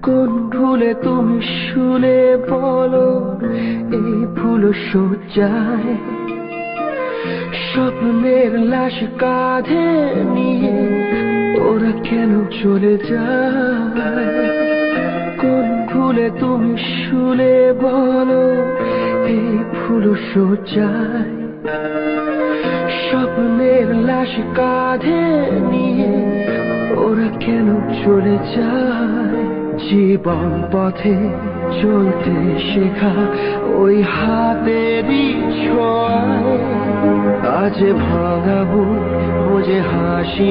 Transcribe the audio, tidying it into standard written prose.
কোন ভুলে তুমি শুলে বলো এই ভুল সজ্জায় স্বপ্নের লাশ কাঁধে নিয়ে ওরা কেন চলে যায়? কোন ভুলে তুমি শুলে বলো এই ভুল সজ্জায় স্বপ্নের লাশ কাঁধে নিয়ে ওরা কেন চলে যায়? জীবন পথে চলতে শেখা ওই হাতেরই ছোঁয়ায় আজ ভাঙাবো ও যে হাসি